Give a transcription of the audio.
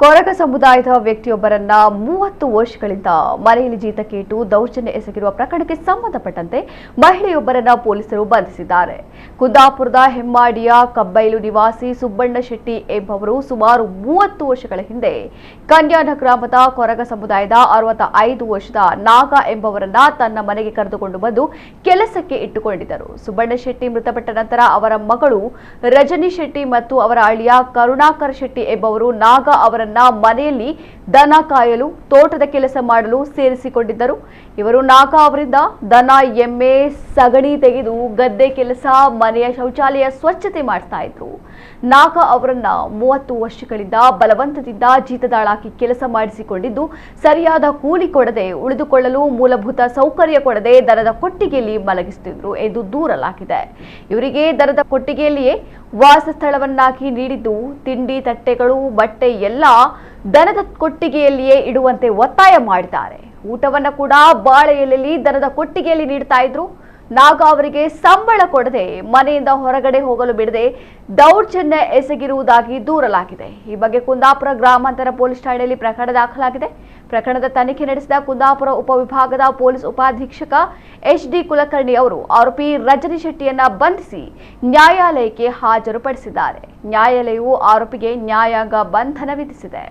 ಕೊರಗ ಸಮುದಾಯದ ವ್ಯಕ್ತಿಯೊಬ್ಬರನ್ನ 30 ವರ್ಷಗಳಿಂದ ಮನೆಯಲ್ಲಿ ಜೀತಕ್ಕೆ ಇಟ್ಟು ದೌರ್ಜನ್ಯ ಎಸಗಿರುವ ಪ್ರಕರಣಕ್ಕೆ ಸಂಬಂಧಪಟ್ಟಂತೆ ಮಹಿಳೆಯೊಬ್ಬರನ್ನ ಪೊಲೀಸರು ಬಂಧಿಸಿದ್ದಾರೆ. ಕುಂದಾಪುರದ ಹೆಮ್ಮಾಡಿಯ ಕಬ್ಬೈಲು ನಿವಾಸಿ ಸುಬ್ಬಣ್ಣ ಶೆಟ್ಟಿ ಎಂಬವರು ಸುಮಾರು 30 ವರ್ಷಗಳ ಹಿಂದೆ ಕನ್ಯಾನ ಗ್ರಾಮದ ಕೊರಗ ಸಮುದಾಯದ 65 ವರ್ಷದ ನಾಗ ಎಂಬವರನ್ನ ತನ್ನ ಮನೆಗೆ ಕರೆದುಕೊಂಡು ಬಂದು ಕೆಲಸಕ್ಕೆ ಇಟ್ಟುಕೊಂಡಿದ್ದರು. ಸುಬ್ಬಣ್ಣ ಶೆಟ್ಟಿ ಮೃತಪಟ್ಟ ನಂತರ ಅವರ ಮಗಳು ರಜನಿ ಶೆಟ್ಟಿ ಮತ್ತು ಅವರ ಅಳಿಯ ಕರುಣಾಕರ್ ಶೆಟ್ಟಿ ಎಂಬವರು ನಾಗ ಅವರನ್ನ ಮನೆಯಲ್ಲಿ ದನ ಕಾಯಲು, ತೋಟದ ಕೆಲಸ ಮಾಡಲು ಸೇರಿಸಿಕೊಂಡಿದ್ದರು. ಇವರು ನಾಗ ಅವರಿಂದ ದನ, ಎಮ್ಮೆ ಸಗಣಿ ತೆಗೆದು ಗದ್ದೆ ಕೆಲಸ, ಮನೆಯ ಶೌಚಾಲಯ ಸ್ವಚ್ಛತೆ ಮಾಡ್ತಾ ಇದ್ರು. ನಾಗ ಅವರನ್ನ 30 ವರ್ಷಗಳಿಂದ ಬಲವಂತದಿಂದ ಜೀತದಾಳಾಕಿ ಕೆಲಸ ಮಾಡಿಸಿಕೊಂಡಿದ್ದು, ಸರಿಯಾದ ಕೂಲಿ ಕೊಡದೆ, ಉಳಿದುಕೊಳ್ಳಲು ಮೂಲಭೂತ ಸೌಕರ್ಯ ಕೊಡದೆ ದನದ ಕೊಟ್ಟಿಗೆಯಲ್ಲಿ ಮಲಗಿಸುತ್ತಿದ್ರು ಎಂದು ದೂರಲಾಗಿದೆ. ಇವರಿಗೆ ದನದ ಕೊಟ್ಟಿಗೆಯಲ್ಲಿಯೇ ವಾಸಸ್ಥಳವನ್ನಾಗಿ ನೀಡಿದ್ದು, ತಿಂಡಿ ತಟ್ಟೆಗಳು, ಬಟ್ಟೆ ಎಲ್ಲ ದನದ ಕೊಟ್ಟಿಗೆಯಲ್ಲಿಯೇ ಇಡುವಂತೆ ಒತ್ತಾಯ ಮಾಡಿದ್ದಾರೆ. ಊಟವನ್ನ ಕೂಡ ಬಾಳೆ ಎಲೆಯಲ್ಲಿ ದನದ ಕೊಟ್ಟಿಗೆಯಲ್ಲಿ ನೀಡ್ತಾ ಇದ್ರು. ನಾಗ ಅವರಿಗೆ ಸಂಬಳ ಕೊಡದೆ, ಮನೆಯಿಂದ ಹೊರಗಡೆ ಹೋಗಲು ಬಿಡದೆ ದೌರ್ಜನ್ಯ ಎಸಗಿರುವುದಾಗಿ ದೂರಲಾಗಿದೆ. ಈ ಬಗ್ಗೆ ಕುಂದಾಪುರ ಗ್ರಾಮಾಂತರ ಪೊಲೀಸ್ ಠಾಣೆಯಲ್ಲಿ ಪ್ರಕರಣ ದಾಖಲಾಗಿದೆ. ಪ್ರಕರಣದ ತನಿಖೆ ನಡೆಸಿದ ಕುಂದಾಪುರ ಉಪವಿಭಾಗದ ಪೊಲೀಸ್ ಉಪಾಧೀಕ್ಷಕ HD ಕುಲಕರ್ಣಿ ಅವರು ಆರೋಪಿ ರಜನಿ ಶೆಟ್ಟಿಯನ್ನ ಬಂಧಿಸಿ ನ್ಯಾಯಾಲಯಕ್ಕೆ ಹಾಜರುಪಡಿಸಿದ್ದಾರೆ. ನ್ಯಾಯಾಲಯವು ಆರೋಪಿಗೆ ನ್ಯಾಯಾಂಗ ಬಂಧನ ವಿಧಿಸಿದೆ.